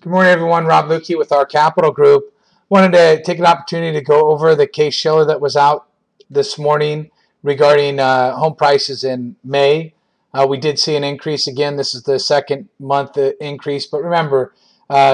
Good morning, everyone. Rob Lukey with our Capital Group. Wanted to take an opportunity to go over the Case-Shiller that was out this morning regarding home prices in May. We did see an increase again. This is the second month increase, but remember,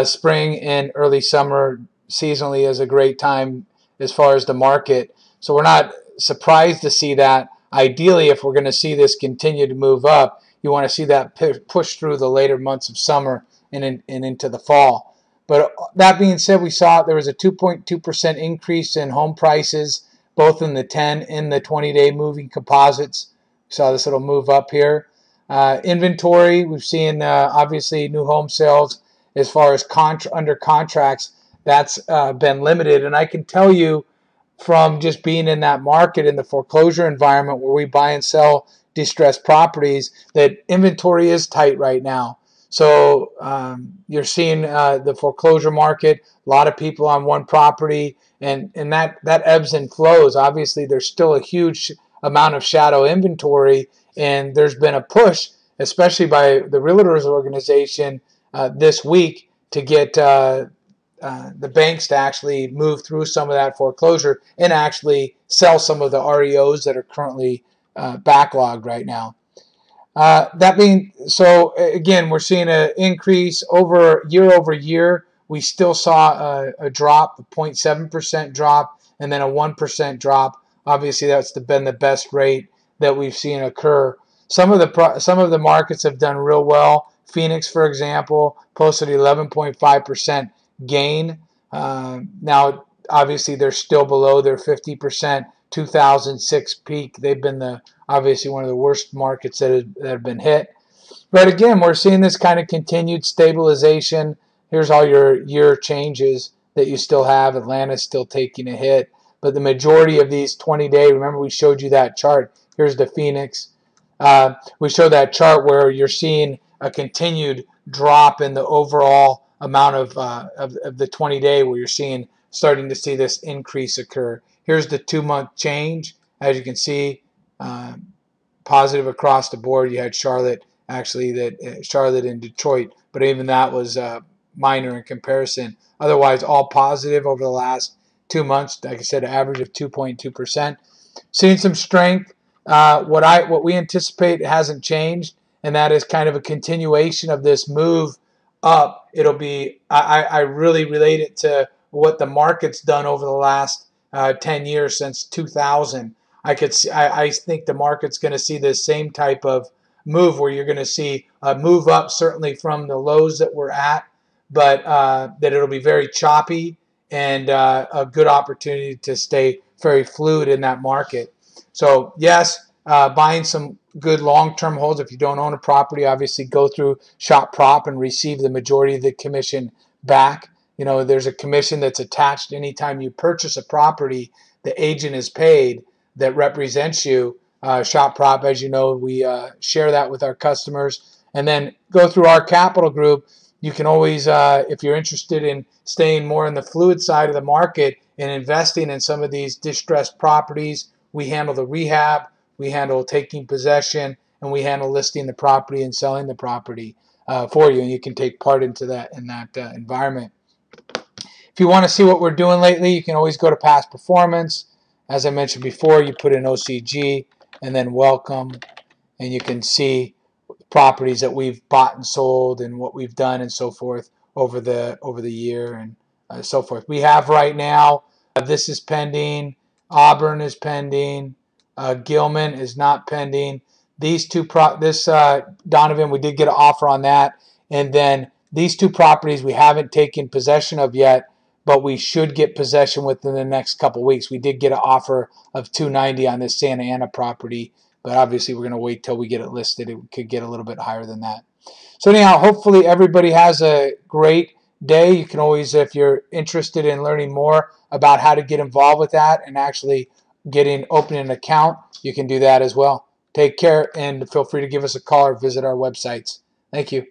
spring and early summer seasonally is a great time as far as the market. So we're not surprised to see that. Ideally, if we're going to see this continue to move up, you want to see that push through the later months of summer and into the fall. But that being said, we saw there was a 2.2% increase in home prices, both in the 10 and the 20-day moving composites. We saw this little move up here. Inventory, we've seen obviously new home sales as far as under contracts. That's been limited, and I can tell you from just being in that market in the foreclosure environment where we buy and sell distressed properties that inventory is tight right now. So you're seeing the foreclosure market, a lot of people on one property, and that ebbs and flows. Obviously, there's still a huge amount of shadow inventory, and there's been a push, especially by the Realtors Organization this week, to get the banks to actually move through some of that foreclosure and actually sell some of the REOs that are currently backlogged right now. That being so, again, we're seeing an increase over year. We still saw a drop, a 0.7% drop, and then a 1% drop. Obviously, that's been the best rate that we've seen occur. Some of the markets have done real well. Phoenix, for example, posted 11.5% gain. Now, obviously, they're still below their 50% 2006 peak. They've been obviously one of the worst markets that have been hit. But again, we're seeing this kind of continued stabilization. Here's all your year changes that you still have. Atlanta's still taking a hit. But the majority of these 20-day, remember we showed you that chart. Here's the Phoenix. We showed that chart where you're seeing a continued drop in the overall amount of the 20-day, where you're starting to see this increase occur. Here's the 2-month change. As you can see, positive across the board. You had Charlotte, Charlotte and Detroit, but even that was minor in comparison. Otherwise, all positive over the last 2 months. Like I said, an average of 2.2%. Seeing some strength. What we anticipate hasn't changed, and that is kind of a continuation of this move up. It'll be. I really relate it to what the market's done over the last 10 years since 2000. I think the market's going to see this same type of move where you're going to see a move up, certainly from the lows that we're at, but that it'll be very choppy and a good opportunity to stay very fluid in that market. So yes, buying some good long-term holds. If you don't own a property, obviously go through Shop Prop and receive the majority of the commission back. You know, there's a commission that's attached anytime you purchase a property. The agent is paid that represents you. Shop Prop, as you know, we share that with our customers. And then go through our Capital Group. You can always, if you're interested in staying more in the fluid side of the market and investing in some of these distressed properties, we handle the rehab, we handle taking possession, and we handle listing the property and selling the property for you. And you can take part in that environment. If you want to see what we're doing lately, you can always go to past performance. As I mentioned before, you put in OCG and then welcome, and you can see properties that we've bought and sold and what we've done and so forth over the year and so forth. We have right now, this is pending, Auburn is pending, Gilman is not pending. These two, Donovan, we did get an offer on that, and then these two properties we haven't taken possession of yet, but we should get possession within the next couple weeks. We did get an offer of $290 on this Santa Ana property, but obviously we're going to wait till we get it listed. It could get a little bit higher than that. So anyhow, hopefully everybody has a great day. You can always, if you're interested in learning more about how to get involved with that and actually opening an account, you can do that as well. Take care, and feel free to give us a call or visit our websites. Thank you.